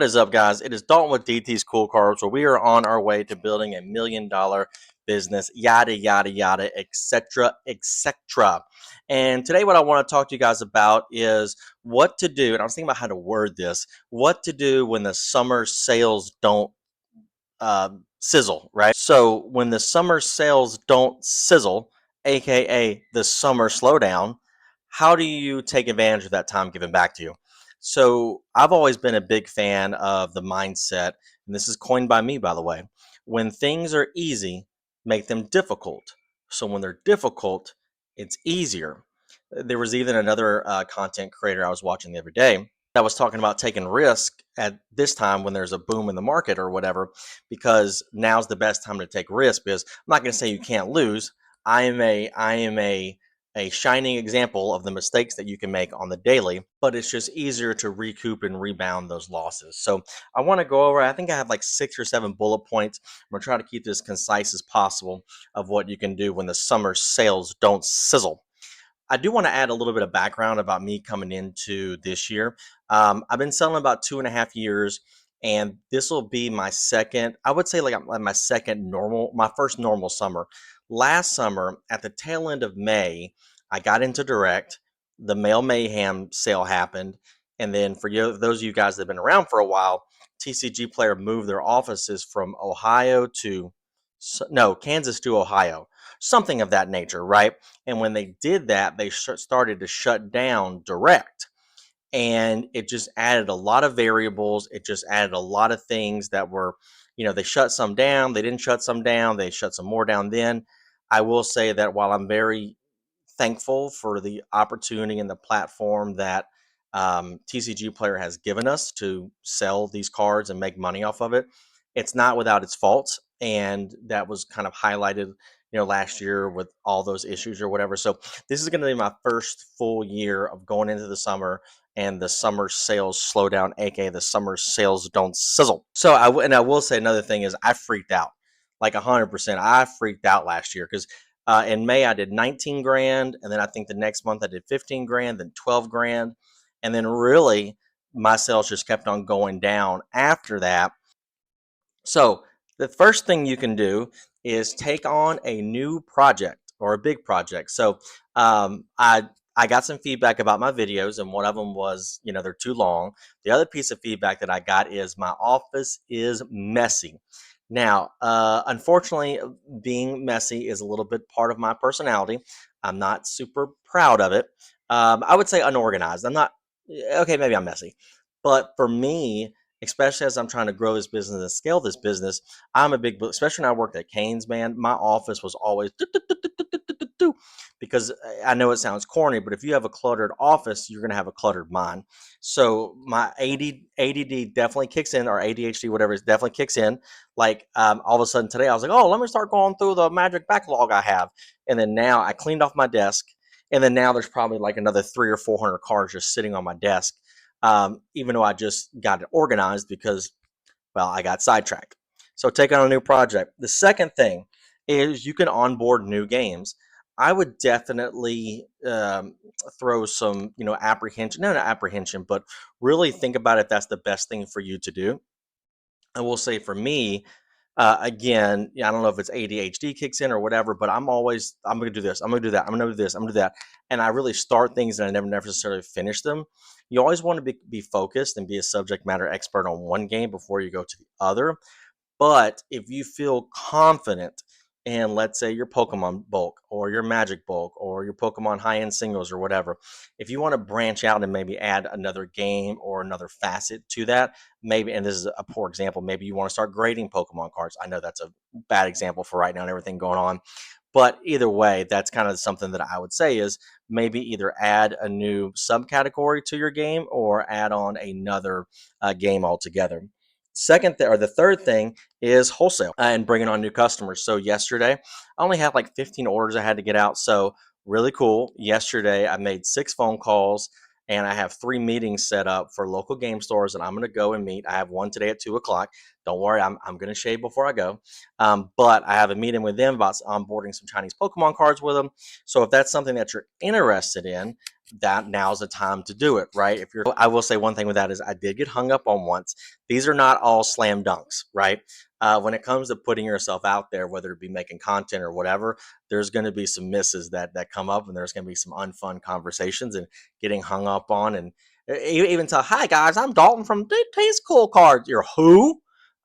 What is up, guys? It is Dalton with DT's Cool Cards, where we are on our way to building $1 million business, yada, yada, yada, etc., etc. And today, what I want to talk to you guys about is what to do. And I was thinking about how to word this, what to do when the summer sales don't sizzle, right? So, when the summer sales don't sizzle, aka the summer slowdown, how do you take advantage of that time given back to you? So, I've always been a big fan of the mindset, and this is coined by me, by the way. When things are easy, make them difficult. So, when they're difficult, it's easier. There was even another content creator I was watching the other day that was talking about taking risk at this time when there's a boom in the market or whatever, because now's the best time to take risk. Because I'm not going to say you can't lose. I am a shining example of the mistakes that you can make on the daily, but it's just easier to recoup and rebound those losses. So I want to go over, I think I have like 6 or 7 bullet points. I'm going to try to keep this concise as possible of what you can do when the summer sales don't sizzle. I do want to add a little bit of background about me coming into this year. I've been selling about 2.5 years, and this will be my second, I would say like my second normal, my first normal summer. Last summer, at the tail end of May, I got into direct. The Mail Mayhem sale happened. And then for you, those of you guys that have been around for a while, TCGPlayer moved their offices from Ohio to, no, Kansas to Ohio, something of that nature, right? And when they did that, they started to shut down direct. And it just added a lot of variables. It just added a lot of things that were, they shut some down, they didn't shut some down, they shut some more down then. I will say that while I'm very thankful for the opportunity and the platform that TCGPlayer has given us to sell these cards and make money off of it, it's not without its faults. And that was kind of highlighted, last year with all those issues or whatever. So this is going to be my first full year of going into the summer and the summer sales slow down, aka the summer sales don't sizzle. So I will say another thing is I freaked out like 100%. I freaked out last year because in May I did 19 grand, and then I think the next month I did 15 grand, then 12 grand, and then really my sales just kept on going down after that. So the first thing you can do is take on a new project or a big project. So I got some feedback about my videos, and one of them was, they're too long. The other piece of feedback that I got is my office is messy. Now, unfortunately, being messy is a little bit part of my personality. I'm not super proud of it. I would say unorganized. I'm not, okay, maybe I'm messy. But for me, especially as I'm trying to grow this business and scale this business, I'm a big, especially when I worked at Canes, man, my office was always because I know it sounds corny, but if you have a cluttered office, you're going to have a cluttered mind. So my ADD definitely kicks in, or ADHD, whatever, it definitely kicks in. Like all of a sudden today, I was like, oh, let me start going through the magic backlog I have. And then now I cleaned off my desk. And then now there's probably like another 300 or 400 cards just sitting on my desk. Even though I just got it organized because, well, I got sidetracked. So take on a new project. The second thing is you can onboard new games. I would definitely throw some, apprehension, no, not apprehension, but really think about if that's the best thing for you to do. I will say for me, again, I don't know if it's ADHD kicks in or whatever, but I'm going to do this. I'm going to do that. I'm going to do this. I'm going to do that. And I really start things and I never necessarily finish them. You always want to be focused and be a subject matter expert on one game before you go to the other. But if you feel confident in, let's say, your Pokemon bulk or your Magic bulk or your Pokemon high-end singles or whatever, if you want to branch out and maybe add another game or another facet to that, maybe, and this is a poor example, maybe you want to start grading Pokemon cards. I know that's a bad example for right now and everything going on. But either way, that's kind of something that I would say is maybe either add a new subcategory to your game or add on another game altogether. Or the third thing is wholesale and bringing on new customers. So yesterday, I only had like 15 orders I had to get out. So really cool. Yesterday, I made 6 phone calls and I have 3 meetings set up for local game stores and I'm going to go and meet. I have one today at 2 o'clock. Don't worry, I'm going to shave before I go. But I have a meeting with them about onboarding some Chinese Pokemon cards with them. So if that's something that you're interested in, that now's the time to do it, right? If you're, I will say one thing with that is I did get hung up on once. These are not all slam dunks, right? When it comes to putting yourself out there, whether it be making content or whatever, there's going to be some misses that come up, and there's going to be some unfun conversations and getting hung up on, and even tell, "Hi guys, I'm Dalton from Taste Cool Cards." You're who?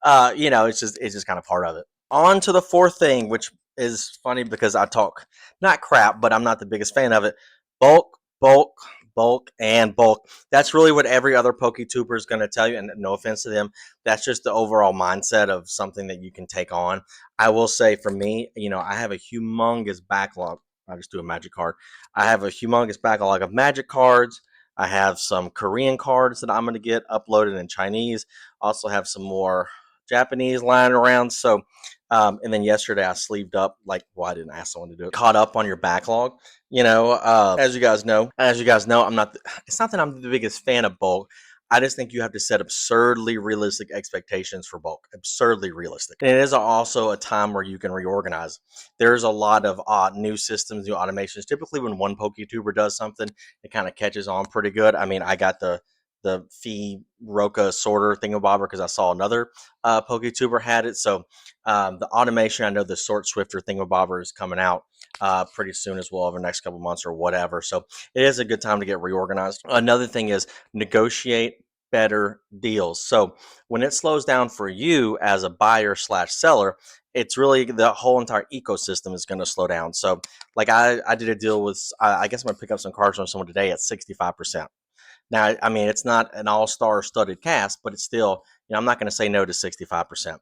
It's just kind of part of it. On to the fourth thing, which is funny because I talk not crap, but I'm not the biggest fan of it. Bulk, bulk, bulk, and bulk. That's really what every other PokeTuber is going to tell you. And no offense to them, that's just the overall mindset of something that you can take on. I will say for me, I have a humongous backlog. I just do a magic card. I have a humongous backlog of magic cards. I have some Korean cards that I'm going to get uploaded in Chinese. Also have some more Japanese lying around. So and then yesterday I sleeved up, like, well, I didn't ask someone to do it. Caught up on your backlog, as you guys know, I'm not. It's not that I'm the biggest fan of bulk. I just think you have to set absurdly realistic expectations for bulk. Absurdly realistic. And it is also a time where you can reorganize. There's a lot of new systems, new automations. Typically, when one PokeTuber does something, it kind of catches on pretty good. I mean, I got the Fee Roca sorter thingamabobber because I saw another PokeTuber had it. So the automation, I know the sort swifter thingamabobber is coming out pretty soon as well over the next couple months or whatever. So it is a good time to get reorganized. Another thing is negotiate better deals. So when it slows down for you as a buyer slash seller, it's really the whole entire ecosystem is going to slow down. So like I did a deal with, I guess I'm going to pick up some cards from someone today at 65%. Now, I mean, it's not an all-star studded cast, but it's still, I'm not going to say no to 65%.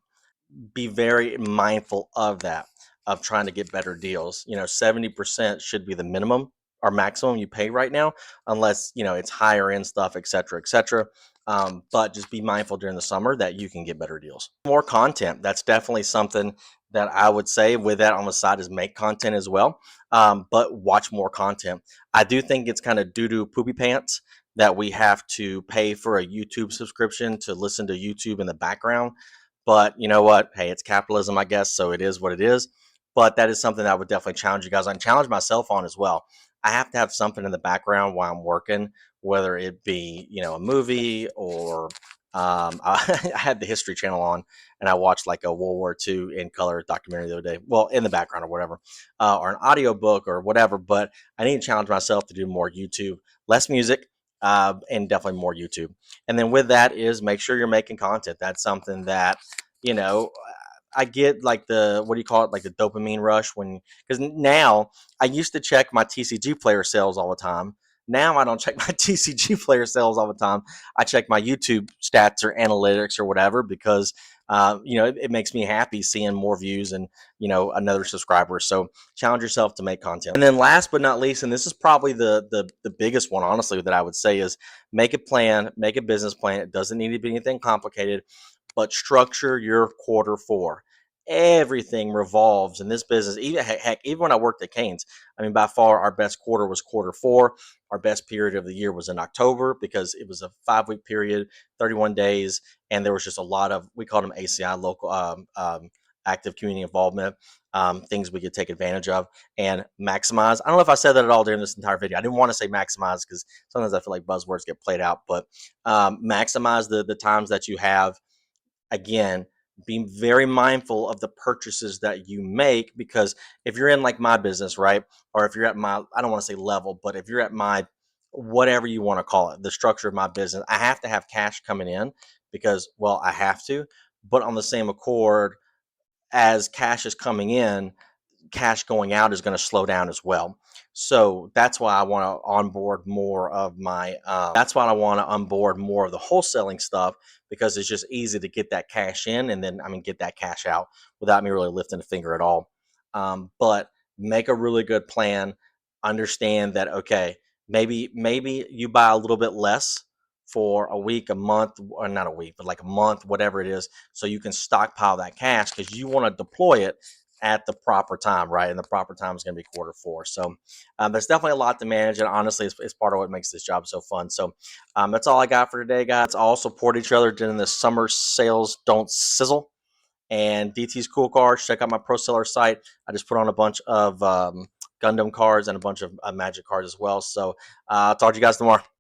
Be very mindful of that, of trying to get better deals. 70% should be the minimum or maximum you pay right now, unless, it's higher end stuff, et cetera, et cetera. But just be mindful during the summer that you can get better deals. More content. That's definitely something that I would say with that on the side is make content as well. But watch more content. I do think it's kind of doo-doo poopy pants that we have to pay for a YouTube subscription to listen to YouTube in the background. But you know what? Hey, it's capitalism, I guess. So it is what it is. But that is something that I would definitely challenge you guys on, challenge myself on as well. I have to have something in the background while I'm working, whether it be, a movie or I had the History Channel on and I watched like a World War II in color documentary the other day. Well, in the background or whatever, or an audio book or whatever. But I need to challenge myself to do more YouTube, less music, and definitely more YouTube. And then with that is make sure you're making content. That's something that, you know, I get like the, what do you call it? Like the dopamine rush when, because now I used to check my TCG player sales all the time. Now I don't check my TCG player sales all the time. I check my YouTube stats or analytics or whatever because, it makes me happy seeing more views and, another subscriber. So challenge yourself to make content. And then last but not least, and this is probably the biggest one, honestly, that I would say is make a plan, make a business plan. It doesn't need to be anything complicated, but structure your quarter four. Everything revolves in this business. Even heck, even when I worked at Canes, I mean, by far our best quarter was quarter four. Our best period of the year was in October because it was a 5-week period, 31 days, and there was just a lot of, we called them ACI, local active community involvement, things we could take advantage of and maximize. I don't know if I said that at all during this entire video. I didn't want to say maximize because sometimes I feel like buzzwords get played out, but maximize the times that you have. Again, be very mindful of the purchases that you make, because if you're in like my business, right, or if you're at my, I don't want to say level, but if you're at my, whatever you want to call it, the structure of my business, I have to have cash coming in because, well, I have to. But on the same accord, as cash is coming in, cash going out is going to slow down as well. So that's why I want to onboard more of my, that's why I want to onboard more of the wholesaling stuff, because it's just easy to get that cash in and then, get that cash out without me really lifting a finger at all. But make a really good plan. Understand that, okay, maybe you buy a little bit less for a week, a month, or not a week, but like a month, whatever it is, so you can stockpile that cash because you want to deploy it at the proper time, right? And the proper time is going to be quarter four. So there's definitely a lot to manage. And honestly, it's part of what makes this job so fun. So that's all I got for today, guys. Let's all support each other during the summer sales don't sizzle. And DT's Cool Cards, check out my pro seller site. I just put on a bunch of Gundam cards and a bunch of Magic cards as well. So I'll talk to you guys tomorrow.